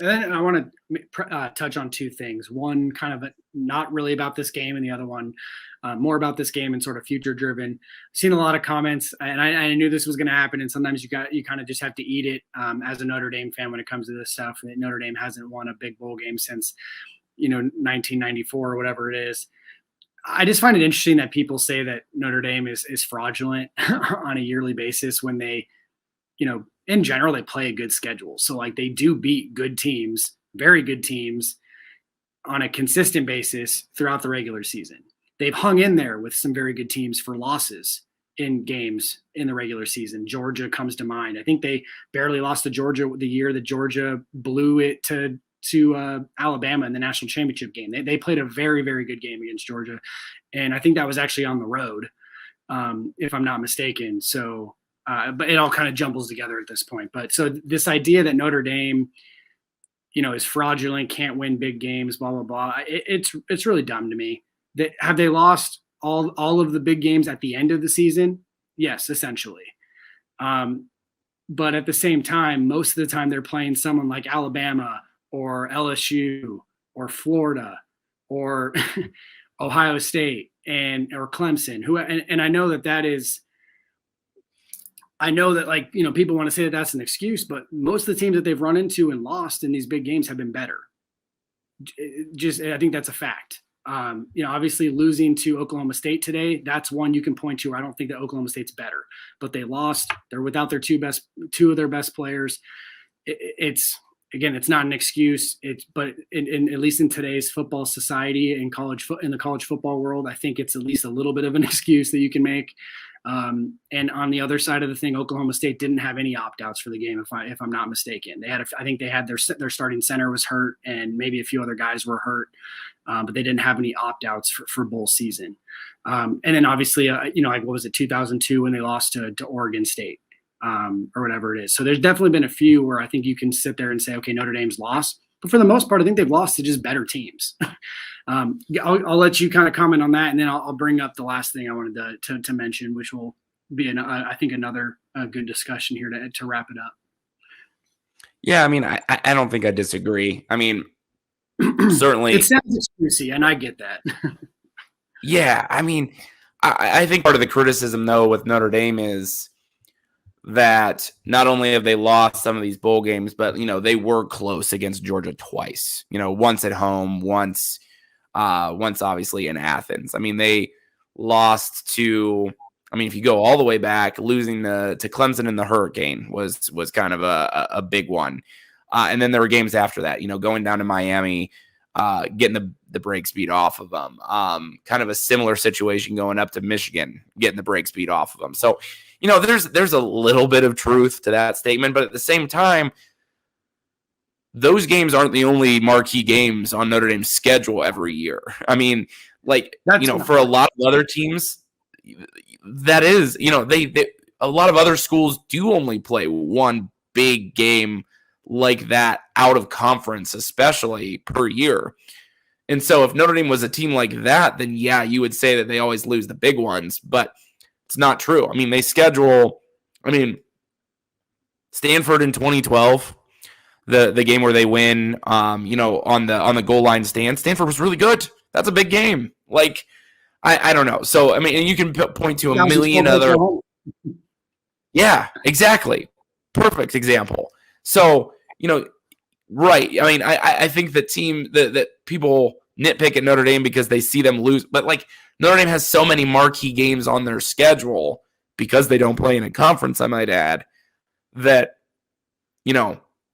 And then I want to touch on two things. One, kind of not really about this game, and the other one, more about this game and sort of future driven. I've seen a lot of comments, and I knew this was going to happen. And sometimes you kind of just have to eat it as a Notre Dame fan when it comes to this stuff. That Notre Dame hasn't won a big bowl game since 1994 or whatever it is. I just find it interesting that people say that Notre Dame is fraudulent on a yearly basis when they, in general, they play a good schedule. So like they do beat good teams, very good teams on a consistent basis throughout the regular season. They've hung in there with some very good teams for losses in games in the regular season. Georgia comes to mind. I think they barely lost to Georgia the year that Georgia blew it to Alabama in the national championship game. They played a very, very good game against Georgia. And I think that was actually on the road, if I'm not mistaken. So, but it all kind of jumbles together at this point. But so this idea that Notre Dame, is fraudulent, can't win big games, blah, blah, blah. It's really dumb to me. Have they lost all of the big games at the end of the season? Yes, essentially. But at the same time, most of the time they're playing someone like Alabama or LSU or Florida or Ohio State or Clemson, and I know that is, I know that people want to say that that's an excuse, but most of the teams that they've run into and lost in these big games have been better. I think that's a fact. Obviously losing to Oklahoma State today, that's one you can point to where I don't think that Oklahoma State's better, but they lost. They're without their two of their best players. It's not an excuse. But at least in today's football society and in the college football world, I think it's at least a little bit of an excuse that you can make. And on the other side of the thing, Oklahoma State didn't have any opt-outs for the game, if I'm not mistaken. I think they had their starting center was hurt, and maybe a few other guys were hurt, but they didn't have any opt-outs for bowl season. And then obviously, what was it, 2002 when they lost to Oregon State, or whatever it is. So there's definitely been a few where I think you can sit there and say, okay, Notre Dame's lost. But for the most part, I think they've lost to just better teams. I'll let you kind of comment on that, and then I'll bring up the last thing I wanted to mention, which will be, I think, another good discussion here to wrap it up. Yeah, I mean, I don't think I disagree. I mean, certainly. It sounds excusey, and I get that. Yeah, I mean, I think part of the criticism, though, with Notre Dame is that not only have they lost some of these bowl games, but, they were close against Georgia twice, once at home, once obviously in Athens. I mean, they lost to, if you go all the way back, losing to Clemson in the Hurricane was kind of a big one. And then there were games after that, going down to Miami, getting the brakes beat off of them. Kind of a similar situation going up to Michigan, getting the brakes beat off of them. So, there's a little bit of truth to that statement, but at the same time, those games aren't the only marquee games on Notre Dame's schedule every year. I mean, for a lot of other teams, that is, a lot of other schools do only play one big game like that out of conference, especially per year. And so if Notre Dame was a team like that, then yeah, you would say that they always lose the big ones, but it's not true. I mean, they schedule, Stanford in 2012, the game where they win, on the goal line stand. Stanford was really good. That's a big game. I don't know. So, and you can point to a million other. Yeah, exactly. Perfect example. So, right. I think that people nitpick at Notre Dame because they see them lose, but Notre Dame has so many marquee games on their schedule because they don't play in a conference, I might add, that,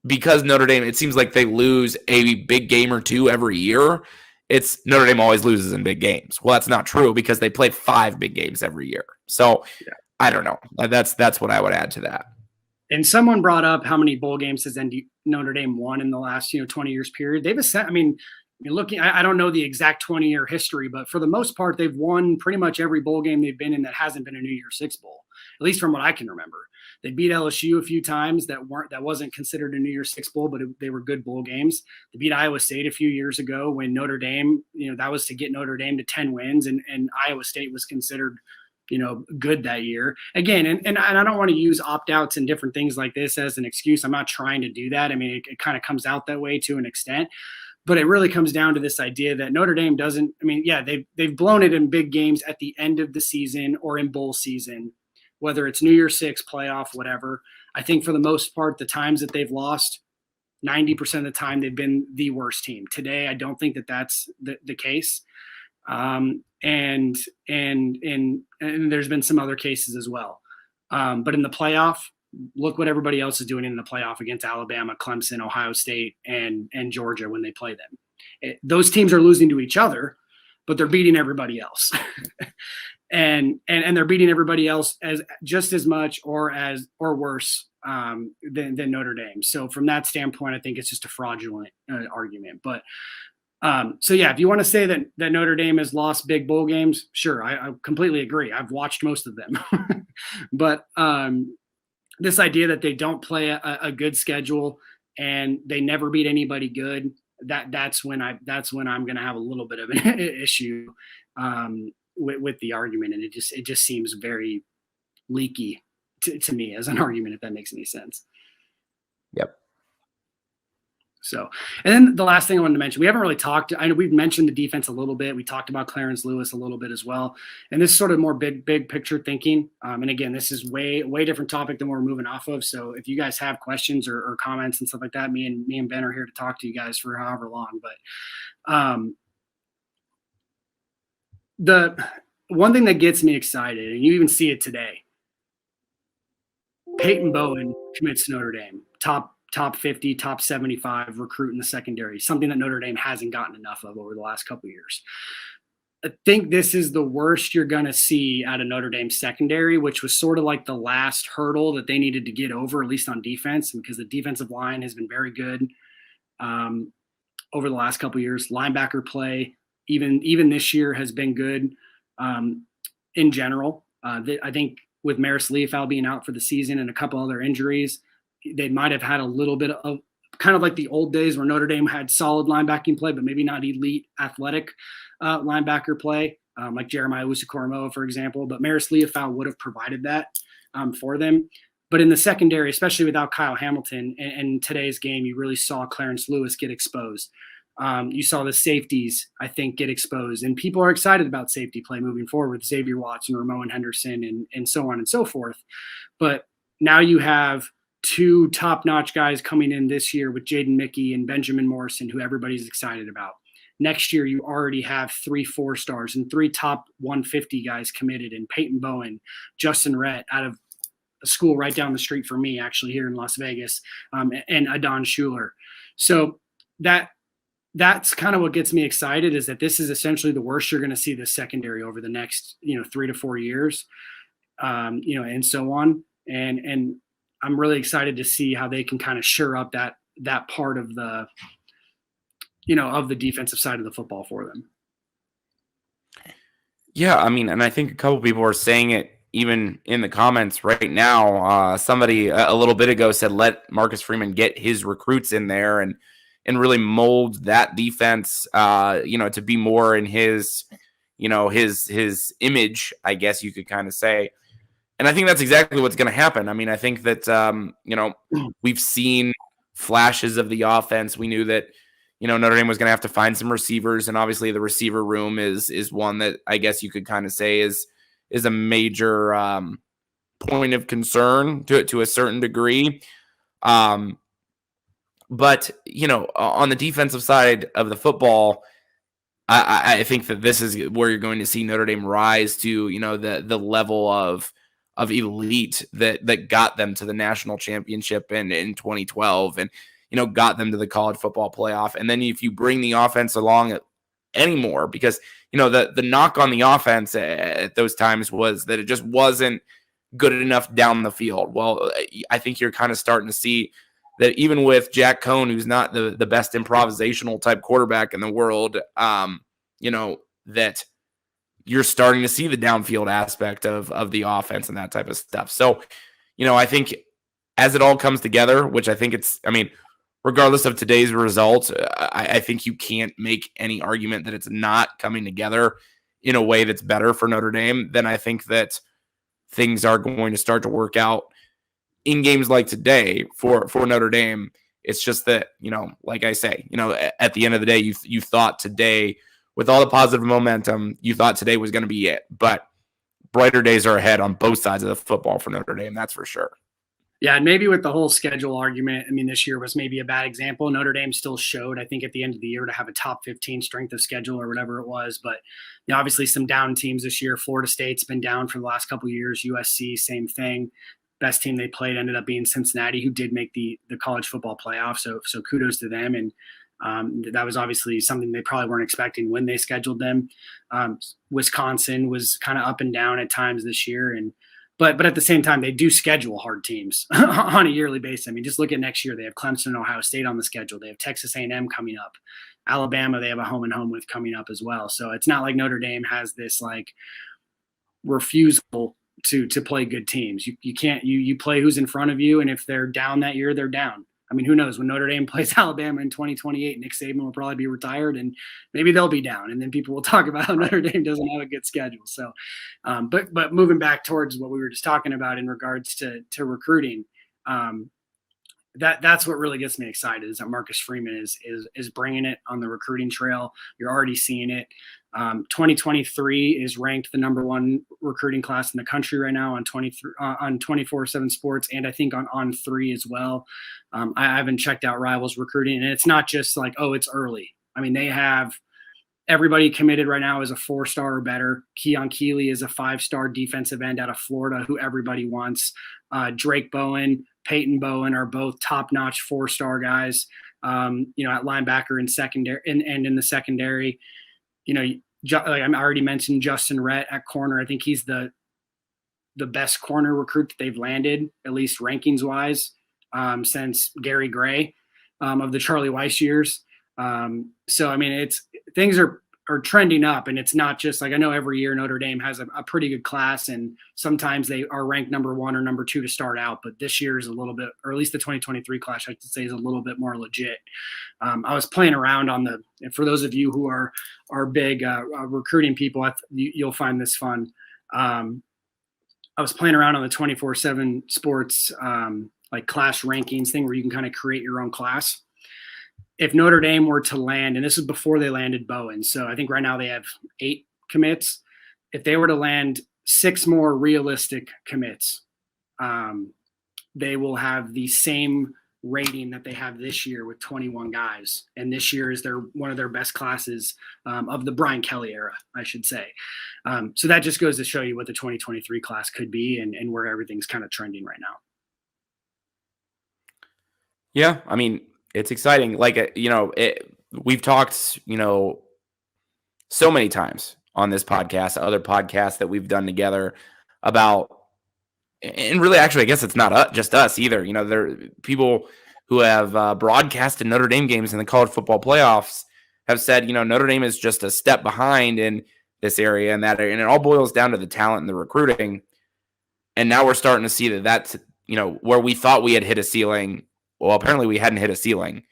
because Notre Dame, it seems like they lose a big game or two every year. It's Notre Dame always loses in big games. Well, that's not true because they play 5 big games every year. So yeah. I don't know. That's what I would add to that. And someone brought up how many bowl games has Notre Dame won in the last 20 years period. I don't know the exact 20-year history, but for the most part, they've won pretty much every bowl game they've been in that hasn't been a New Year's Six bowl, at least from what I can remember. They beat LSU a few times that wasn't considered a New Year's Six bowl, but they were good bowl games. They beat Iowa State a few years ago when Notre Dame, that was to get Notre Dame to 10 wins, and Iowa State was considered good that year. Again, and I don't want to use opt-outs and different things like this as an excuse. I'm not trying to do that. I mean, it kind of comes out that way to an extent, but it really comes down to this idea that Notre Dame doesn't, I mean, yeah, they've blown it in big games at the end of the season or in bowl season, whether it's New Year's Six, playoff, whatever. I think for the most part, the times that they've lost, 90% of the time they've been the worst team. Today, I don't think that that's the case. And there's been some other cases as well. But in the playoff, look what everybody else is doing in the playoff against Alabama, Clemson, Ohio State, and Georgia when they play them. Those teams are losing to each other, but they're beating everybody else. and they're beating everybody else as just as much or worse than Notre Dame. So from that standpoint, I think it's just a fraudulent argument. But so yeah, if you want to say that Notre Dame has lost big bowl games, sure, I completely agree. I've watched most of them, but this idea that they don't play a good schedule and they never beat anybody good, that's when I'm going to have a little bit of an issue with the argument, and it just seems very leaky to me as an argument, if that makes any sense. Yep. So, and then the last thing I wanted to mention, we haven't really talked. I know we've mentioned the defense a little bit. We talked about Clarence Lewis a little bit as well. And this is sort of more big picture thinking. And again, this is way different topic than we're moving off of. So if you guys have questions or comments and stuff like that, me and Ben are here to talk to you guys for however long. But the one thing that gets me excited, and you even see it today, Peyton Bowen commits to Notre Dame, top 50, top 75 recruit in the secondary, something that Notre Dame hasn't gotten enough of over the last couple of years. I think this is the worst you're going to see out of Notre Dame secondary, which was sort of like the last hurdle that they needed to get over, at least on defense, because the defensive line has been very good over the last couple of years. Linebacker play, even this year, has been good in general. I think with Maris Leafau being out for the season and a couple other injuries, they might have had a little bit of kind of like the old days where Notre Dame had solid linebacking play, but maybe not elite athletic linebacker play, like Jeremiah Usikoromoa, for example. But Maris Leafau would have provided that for them. But in the secondary, especially without Kyle Hamilton, in today's game, you really saw Clarence Lewis get exposed. You saw the safeties, I think, get exposed. And people are excited about safety play moving forward with Xavier Watson, Ramon Henderson, and so on and so forth. But now you have two top-notch guys coming in this year with Jaden Mickey and Benjamin Morrison, who everybody's excited about. Next year, you already have 3 4-stars and 3 top 150 guys committed, and Peyton Bowen, Justin Rhett out of a school right down the street from me, actually here in Las Vegas, and Adon Schuler. So that's kind of what gets me excited, is that this is essentially the worst you're going to see this secondary over the next 3 to 4 years, and so on. And I'm really excited to see how they can kind of shore up that part of the, of the defensive side of the football for them. Yeah, I mean, and I think a couple people are saying it even in the comments right now. Somebody a little bit ago said, let Marcus Freeman get his recruits in there and really mold that defense, to be more in his, his image, I guess you could kind of say. And I think that's exactly what's going to happen. I mean, I think that, we've seen flashes of the offense. We knew that, Notre Dame was going to have to find some receivers. And obviously the receiver room is one that I guess you could kind of say is a major point of concern to a certain degree. But, on the defensive side of the football, I think that this is where you're going to see Notre Dame rise to, the level of elite that got them to the national championship in 2012 and, got them to the college football playoff. And then if you bring the offense along anymore, because, the knock on the offense at those times was that it just wasn't good enough down the field. Well, I think you're kind of starting to see that even with Jack Cohn, who's not the best improvisational type quarterback in the world, that you're starting to see the downfield aspect of the offense and that type of stuff. So, I think as it all comes together, which I think regardless of today's results, I think you can't make any argument that it's not coming together in a way that's better for Notre Dame, then I think that things are going to start to work out in games like today for Notre Dame. It's just that, like I say, at the end of the day, you thought today, with all the positive momentum, you thought today was going to be it. But brighter days are ahead on both sides of the football for Notre Dame, that's for sure. Yeah, and maybe with the whole schedule argument, I mean, this year was maybe a bad example. Notre Dame still showed, I think, at the end of the year to have a top 15 strength of schedule or whatever it was. But obviously some down teams this year. Florida State's been down for the last couple of years. USC, same thing. Best team they played ended up being Cincinnati, who did make the college football playoff. So kudos to them. And that was obviously something they probably weren't expecting when they scheduled them. Wisconsin was kind of up and down at times this year. But at the same time, they do schedule hard teams on a yearly basis. I mean, just look at next year. They have Clemson and Ohio State on the schedule. They have Texas A&M coming up. Alabama, they have a home and home with coming up as well. So it's not like Notre Dame has this like refusal to play good teams. You can't you play who's in front of you, and if they're down that year, they're down. I mean, who knows? When Notre Dame plays Alabama in 2028, Nick Saban will probably be retired, and maybe they'll be down. And then people will talk about how Notre Dame doesn't have a good schedule. So, but moving back towards what we were just talking about in regards to recruiting, that's what really gets me excited is that Marcus Freeman is bringing it on the recruiting trail. You're already seeing it. 2023 is ranked the number one recruiting class in the country right now on 24/7 Sports, and I think on 3 as well. I haven't checked out Rivals recruiting, and it's not just like, oh, it's early. I mean, they have everybody committed right now is a 4-star or better. Keon Keeley is a 5-star defensive end out of Florida who everybody wants. Drake Bowen, Peyton Bowen are both top-notch 4-star guys. At linebacker and secondary and in the secondary. Like I already mentioned Justin Rhett at corner. I think he's the best corner recruit that they've landed, at least rankings wise, since Gary Gray of the Charlie Weiss years. So I mean, things are trending up, and it's not just like, I know every year Notre Dame has a pretty good class, and sometimes they are ranked number 1 or number 2 to start out. But this year is a little bit, or at least the 2023 class, I should say, is a little bit more legit. I was playing around and for those of you who are big recruiting people, you'll find this fun. I was playing around on the 24/7 Sports like class rankings thing where you can kind of create your own class. If Notre Dame were to land, and this is before they landed Bowen, so I think right now they have 8 commits. If they were to land 6 more realistic commits, they will have the same rating that they have this year with 21 guys. And this year is one of their best classes of the Brian Kelly era, I should say. So that just goes to show you what the 2023 class could be and where everything's kind of trending right now. Yeah, I mean, it's exciting. Like, we've talked, so many times on this podcast, other podcasts that we've done together about, and really, actually, I guess it's not just us either. There are people who have broadcasted Notre Dame games in the college football playoffs have said, Notre Dame is just a step behind in this area and that area. And it all boils down to the talent and the recruiting. And now we're starting to see that's, where we thought we had hit a ceiling. Well, apparently we hadn't hit a ceiling.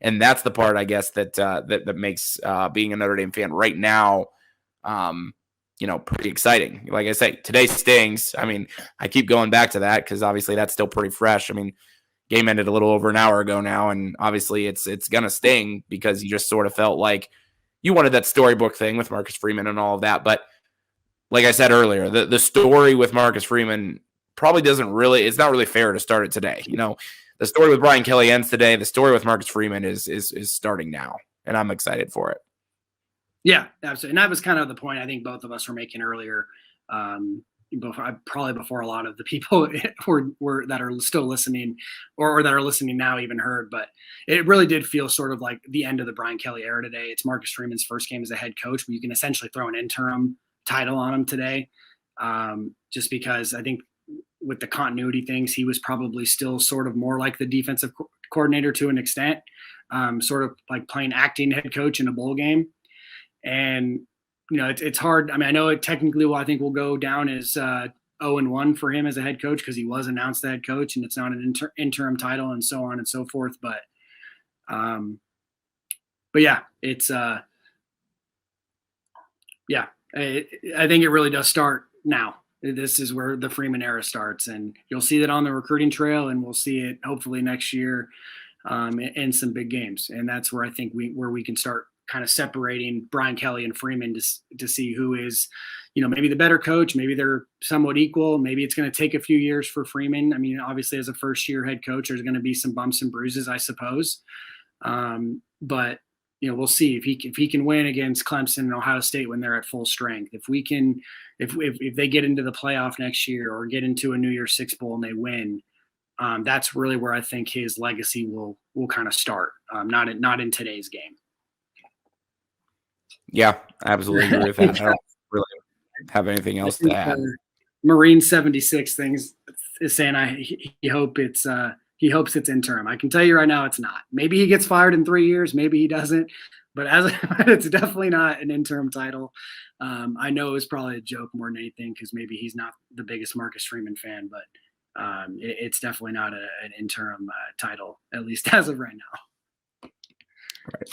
And that's the part, I guess, that makes being a Notre Dame fan right now, pretty exciting. Like I say, today stings. I mean, I keep going back to that because obviously that's still pretty fresh. I mean, game ended a little over an hour ago now, and obviously it's going to sting because you just sort of felt like you wanted that storybook thing with Marcus Freeman and all of that. But like I said earlier, the story with Marcus Freeman probably it's not really fair to start it today. The story with Brian Kelly ends today. The story with Marcus Freeman is starting now, and I'm excited for it. Yeah, absolutely. And that was kind of the point I think both of us were making earlier, probably before a lot of the people that are still listening or that are listening now even heard. But it really did feel sort of like the end of the Brian Kelly era today. It's Marcus Freeman's first game as a head coach, but you can essentially throw an interim title on him today, just because I think with the continuity things, he was probably still sort of more like the defensive coordinator to an extent, sort of like playing acting head coach in a bowl game. And, it's hard. I mean, I know it technically I think will go down as 0-1 for him as a head coach because he was announced the head coach and it's not an interim title and so on and so forth. But yeah, it's I think it really does start now. This is where the Freeman era starts, and you'll see that on the recruiting trail, and we'll see it hopefully next year in some big games. And that's where I think we can start kind of separating Brian Kelly and Freeman to see who is, maybe the better coach. Maybe they're somewhat equal. Maybe it's going to take a few years for Freeman. I mean, obviously, as a first-year head coach, there's going to be some bumps and bruises, I suppose. But we'll see if he can win against Clemson and Ohio State when they're at full strength. If they get into the playoff next year or get into a New Year's Six Bowl and they win, that's really where I think his legacy will kind of start. Not in today's game. Yeah, I absolutely agree with that. I don't really have anything else to add. Marine 76 things is saying he hopes it's interim. I can tell you right now it's not. Maybe he gets fired in 3 years, maybe he doesn't, but it's definitely not an interim title. I know it was probably a joke more than anything because maybe he's not the biggest Marcus Freeman fan, but it's definitely not an interim title, at least as of right now. Right.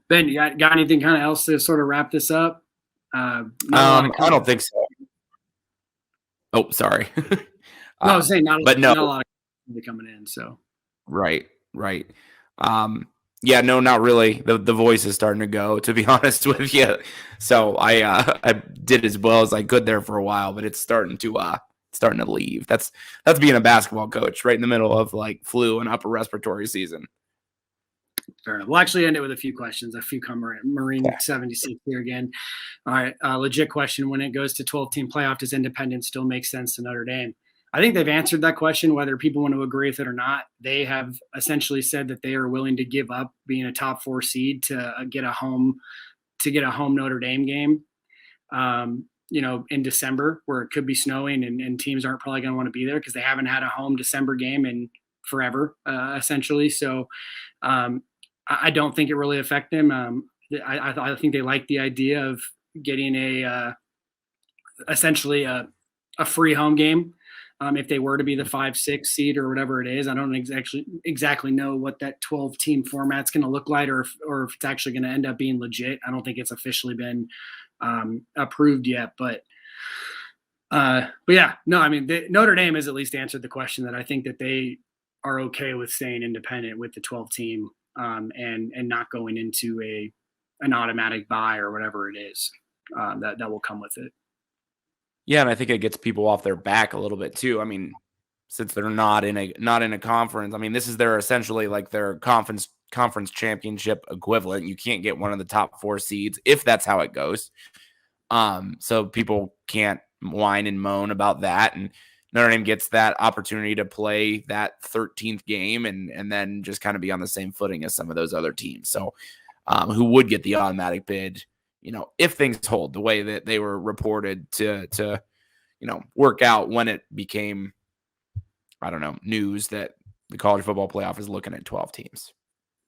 Ben, you got anything kind of else to sort of wrap this up? I don't think so. Oh, sorry. No, I was saying not a lot of coming in. So right. Yeah, no, not really. The voice is starting to go, to be honest with you. So I did as well as I could there for a while, but it's starting to leave. That's being a basketball coach right in the middle of like flu and upper respiratory season. Fair enough. We'll actually end it with a few questions. A few come Marine 76 here again. All right. Legit question. When it goes to 12-team playoff, does independence still make sense to Notre Dame? I think they've answered that question, whether people want to agree with it or not. They have essentially said that they are willing to give up being a top 4 seed to get a home Notre Dame game, in December where it could be snowing and teams aren't probably going to want to be there because they haven't had a home December game in forever, essentially. So, I don't think it really affect them. I think they like the idea of getting essentially a free home game if they were to be the 5-6 seed or whatever it is. I don't exactly know what that 12-team format's going to look like or if it's actually going to end up being legit. I don't think it's officially been approved yet. But yeah, no, I mean, Notre Dame has at least answered the question that I think that they are okay with staying independent with the 12-team. And not going into an automatic buy or whatever it is that will come with it. Yeah, and I think it gets people off their back a little bit too. I mean, since they're not in a conference, I mean, this is their essentially like their conference championship equivalent. You can't get one of the top 4 seeds if that's how it goes. So people can't whine and moan about that, and Notre Dame gets that opportunity to play that 13th game and then just kind of be on the same footing as some of those other teams. So who would get the automatic bid, if things hold the way that they were reported to work out when it became, news that the college football playoff is looking at 12 teams.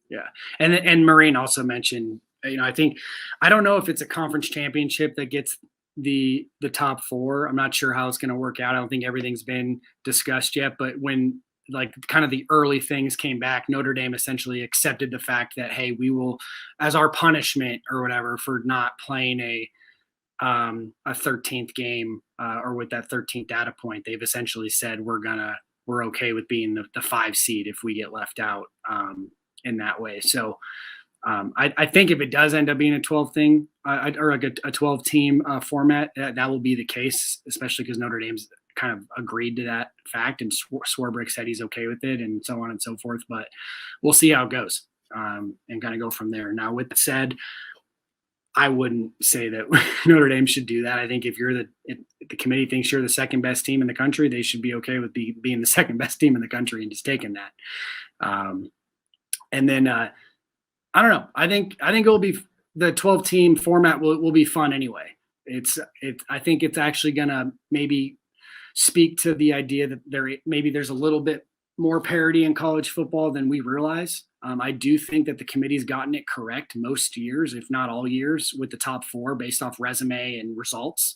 Yeah. And Marine also mentioned, I don't know if it's a conference championship that gets the top 4. I'm not sure how it's going to work out. I don't think everything's been discussed yet, but when like kind of the early things came back, Notre Dame essentially accepted the fact that, hey, we will, as our punishment or whatever for not playing a 13th game or with that 13th data point, they've essentially said we're okay with being the 5 seed if we get left out in that way. So I think if it does end up being a 12 thing or like a 12 team format, that will be the case, especially because Notre Dame's kind of agreed to that fact and Swarbrick said he's okay with it and so on and so forth. But we'll see how it goes and kind of go from there. Now, with that said, I wouldn't say that Notre Dame should do that. I think if the committee thinks you're the second best team in the country, they should be okay with being the second best team in the country and just taking that. And then I don't know. I think it will be the 12 team format will be fun anyway. I think it's actually gonna maybe speak to the idea that there's a little bit more parity in college football than we realize. I do think that the committee's gotten it correct most years, if not all years, with the top 4 based off resume and results.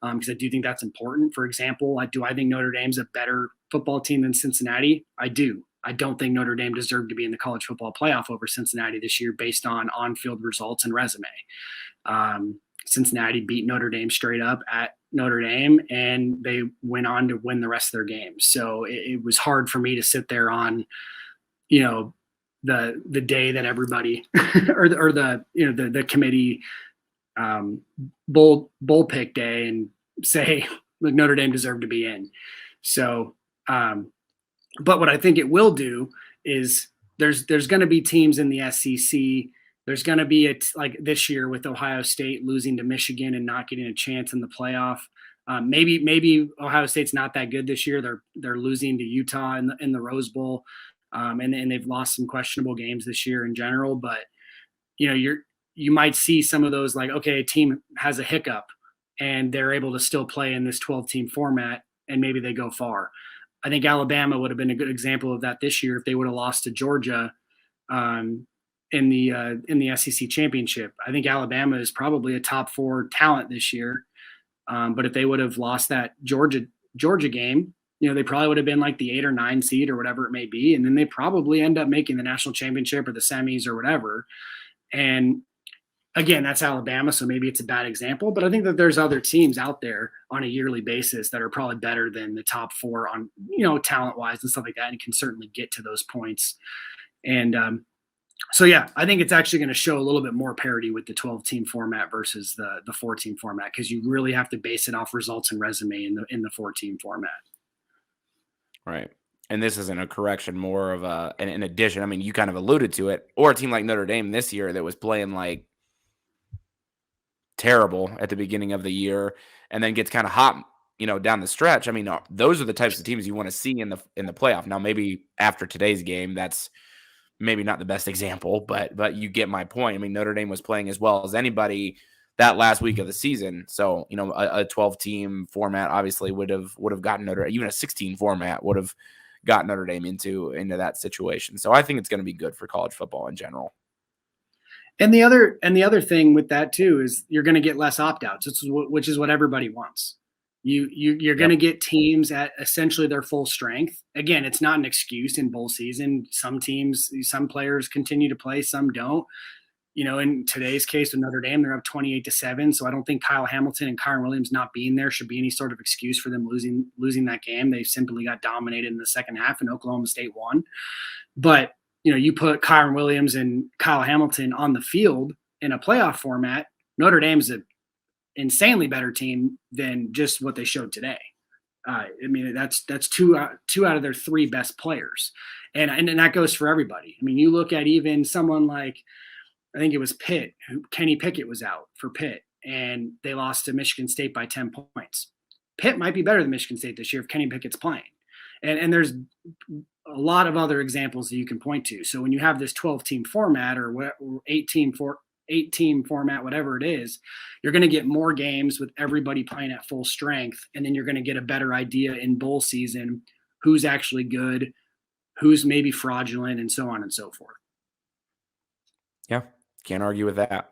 Because I do think that's important. For example, do I think Notre Dame's a better football team than Cincinnati? I do. I don't think Notre Dame deserved to be in the college football playoff over Cincinnati this year based on field results and resume. Cincinnati beat Notre Dame straight up at Notre Dame, and they went on to win the rest of their games. So it was hard for me to sit there on, the day that everybody or the committee bowl pick day and say like Notre Dame deserved to be in. So, but what I think it will do is there's going to be teams in the SEC. There's going to be like this year with Ohio State losing to Michigan and not getting a chance in the playoff. Maybe Ohio State's not that good this year. They're losing to Utah in the Rose Bowl, and they've lost some questionable games this year in general. But you might see some of those like, okay, a team has a hiccup and they're able to still play in this 12-team format, and maybe they go far. I think Alabama would have been a good example of that this year if they would have lost to Georgia in the SEC championship. I think Alabama is probably a top 4 talent this year. But if they would have lost that Georgia game, they probably would have been like the 8 or 9 seed or whatever it may be. And then they probably end up making the national championship or the semis or whatever. And again, that's Alabama, so maybe it's a bad example, but I think that there's other teams out there on a yearly basis that are probably better than the top 4 on, talent-wise and stuff like that, and can certainly get to those points. And so, yeah, I think it's actually going to show a little bit more parity with the 12-team format versus the 4-team format, because you really have to base it off results and resume in the 4-team format. Right. And this isn't a correction, more of an addition. I mean, you kind of alluded to it. Or a team like Notre Dame this year that was playing like terrible at the beginning of the year and then gets kind of hot, down the stretch. I mean, those are the types of teams you want to see in the playoff. Now, maybe after today's game, that's maybe not the best example, but you get my point. I mean, Notre Dame was playing as well as anybody that last week of the season. So, a 12-team format obviously would have gotten Notre Dame, even a 16 format would have got Notre Dame into that situation. So I think it's going to be good for college football in general. And the other thing with that too is you're going to get less opt-outs, which is what everybody wants. You're going to get teams at essentially their full strength. Again, it's not an excuse in bowl season. Some players continue to play, some don't. In today's case with Notre Dame, they're up 28-7. So I don't think Kyle Hamilton and Kyron Williams not being there should be any sort of excuse for them losing that game. They simply got dominated in the second half, and Oklahoma State won. But you put Kyron Williams and Kyle Hamilton on the field in a playoff format, Notre Dame's an insanely better team than just what they showed today. I mean, that's two out of their 3 best players. And that goes for everybody. I mean, you look at even someone like, I think it was Pitt, Kenny Pickett was out for Pitt, and they lost to Michigan State by 10 points. Pitt might be better than Michigan State this year if Kenny Pickett's playing. And there's a lot of other examples that you can point to. So when you have this 12-team format or 8-team format, whatever it is, you're going to get more games with everybody playing at full strength. And then you're going to get a better idea in bowl season, who's actually good, who's maybe fraudulent, and so on and so forth. Yeah. Can't argue with that.